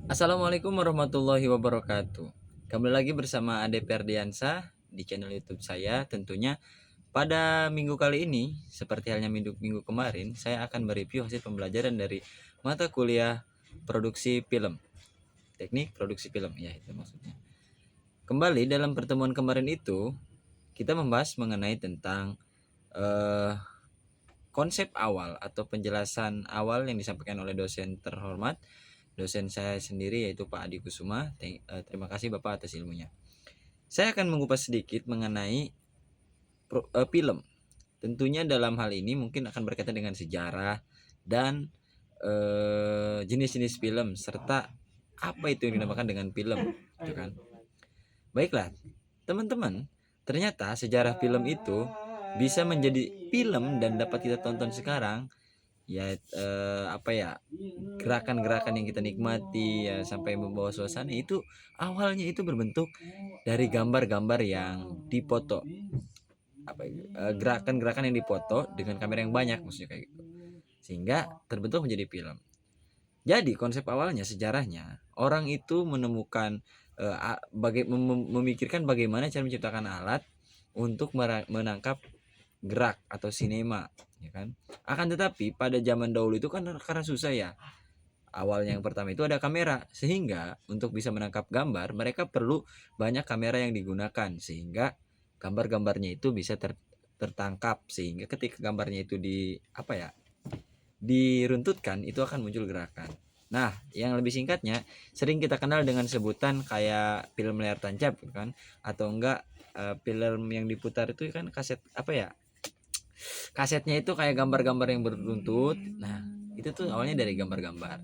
Assalamualaikum warahmatullahi wabarakatuh. Kembali lagi bersama Ade Ferdiansa di channel YouTube saya. Tentunya pada minggu kali ini, seperti halnya minggu kemarin, saya akan mereview hasil pembelajaran dari mata kuliah produksi film. Teknik produksi film, ya itu maksudnya. Kembali dalam pertemuan kemarin itu, kita membahas mengenai tentang eh, konsep awal atau penjelasan awal yang disampaikan oleh dosen terhormat, dosen saya sendiri yaitu Pak Adi Kusuma. Terima kasih Bapak atas ilmunya. Saya akan mengupas sedikit mengenai film. Tentunya dalam hal ini mungkin akan berkaitan dengan sejarah dan jenis-jenis film serta apa itu yang dinamakan dengan film, gitu kan. Baiklah, teman-teman, ternyata sejarah film itu bisa menjadi film dan dapat kita tonton sekarang, ya apa ya, gerakan-gerakan yang kita nikmati ya sampai membawa suasana itu awalnya itu berbentuk dari gambar-gambar yang dipoto, apa gerakan-gerakan yang dipoto dengan kamera yang banyak, maksudnya kayak gitu, sehingga terbentuk menjadi film. Jadi konsep awalnya, sejarahnya, orang itu menemukan memikirkan bagaimana cara menciptakan alat untuk menangkap gerak atau sinema, ya kan. Akan tetapi pada zaman dahulu itu kan karena susah ya. Awalnya yang pertama itu ada kamera, sehingga untuk bisa menangkap gambar mereka perlu banyak kamera yang digunakan, sehingga gambar-gambarnya itu bisa tertangkap, sehingga ketika gambarnya itu diruntutkan itu akan muncul gerakan. Nah, yang lebih singkatnya sering kita kenal dengan sebutan kayak film layar tancap kan, atau enggak film yang diputar itu kan kaset, apa ya, kasetnya itu kayak gambar-gambar yang beruntut. Nah, itu tuh awalnya dari gambar-gambar.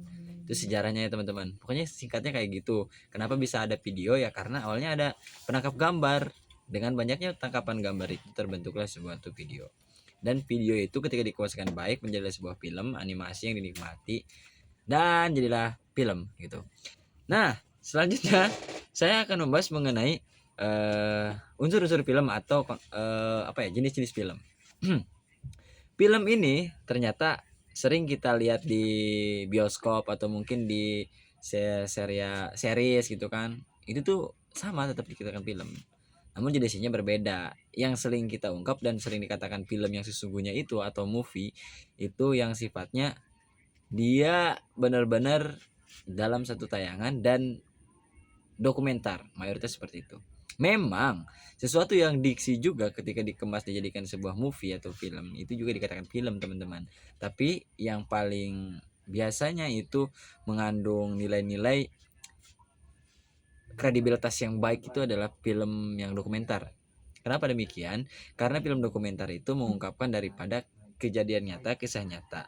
Itu sejarahnya ya teman-teman. Pokoknya singkatnya kayak gitu. Kenapa bisa ada video ya, karena awalnya ada penangkap gambar. Dengan banyaknya tangkapan gambar itu terbentuklah sebuah tuh video. Dan video itu ketika dikuaskan baik menjadi sebuah film animasi yang dinikmati dan jadilah film gitu. Nah, selanjutnya saya akan membahas mengenai unsur-unsur film atau apa ya, jenis-jenis film. Film ini ternyata sering kita lihat di bioskop atau mungkin di series gitu kan. Itu tuh sama, tetap dikatakan film. Namun jenisnya berbeda. Yang sering kita ungkap dan sering dikatakan film yang sesungguhnya itu atau movie itu yang sifatnya dia benar-benar dalam satu tayangan dan dokumenter, mayoritas seperti itu. Memang sesuatu yang diksi juga ketika dikemas dijadikan sebuah movie atau film itu juga dikatakan film teman-teman. Tapi yang paling biasanya itu mengandung nilai-nilai kredibilitas yang baik itu adalah film yang dokumenter. Kenapa demikian? Karena film dokumenter itu mengungkapkan daripada kejadian nyata, kisah nyata.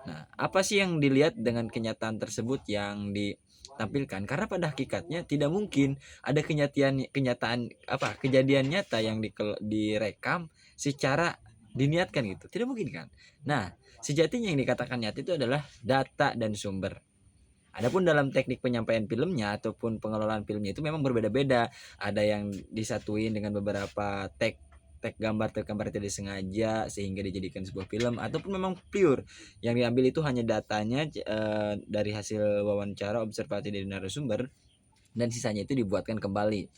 Nah, apa sih yang dilihat dengan kenyataan tersebut yang ditampilkan? Karena pada hakikatnya tidak mungkin ada kenyataan apa kejadian nyata yang direkam secara diniatkan gitu. Tidak mungkin kan? Nah, sejatinya yang dikatakan nyata itu adalah data dan sumber. Adapun dalam teknik penyampaian filmnya ataupun pengelolaan filmnya itu memang berbeda-beda. Ada yang disatuin dengan beberapa tag gambar tidak disengaja sehingga dijadikan sebuah film, ataupun memang pure yang diambil itu hanya datanya dari hasil wawancara observasi dari narasumber, dan sisanya itu dibuatkan kembali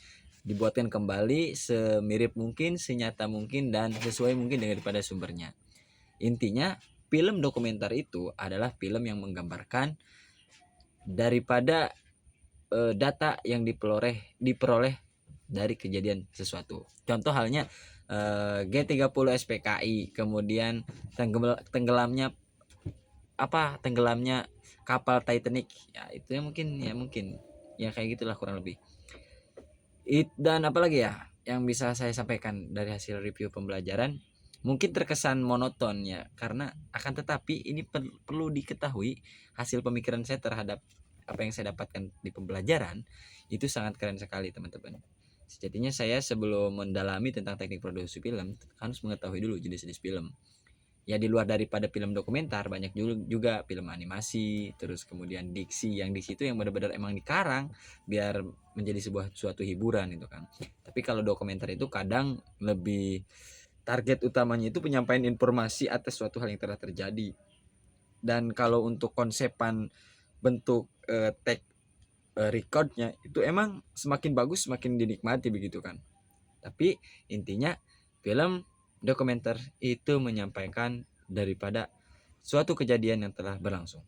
semirip mungkin, senyata mungkin, dan sesuai mungkin daripada sumbernya. Intinya film dokumenter itu adalah film yang menggambarkan daripada data yang diperoleh dari kejadian sesuatu. Contoh halnya G30 SPKI, kemudian tenggelamnya kapal Titanic. Ya, itu mungkin ya kayak gitulah kurang lebih. Dan apalagi ya yang bisa saya sampaikan dari hasil review pembelajaran, mungkin terkesan monoton ya, karena akan tetapi ini perlu diketahui hasil pemikiran saya terhadap apa yang saya dapatkan di pembelajaran itu sangat keren sekali teman-teman. Sejatinya saya sebelum mendalami tentang teknik produksi film harus mengetahui dulu jenis-jenis film. Ya di luar daripada film dokumenter banyak juga film animasi, terus kemudian diksi, yang di situ yang benar-benar emang dikarang biar menjadi suatu hiburan itu kan. Tapi kalau dokumenter itu kadang lebih target utamanya itu penyampaian informasi atas suatu hal yang telah terjadi. Dan kalau untuk konsepan bentuk recordnya itu emang semakin bagus semakin dinikmati begitu kan. Tapi intinya film dokumenter itu menyampaikan daripada suatu kejadian yang telah berlangsung.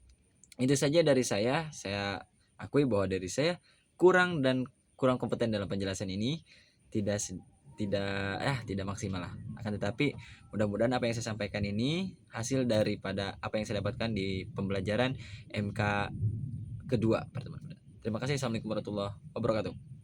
Itu saja dari saya. Saya akui bahwa dari saya kurang kompeten dalam penjelasan ini, tidak tidak maksimal lah. Akan tetapi mudah-mudahan apa yang saya sampaikan ini hasil daripada apa yang saya dapatkan di pembelajaran MK kedua pertemuan. Terima kasih. Assalamualaikum warahmatullahi wabarakatuh.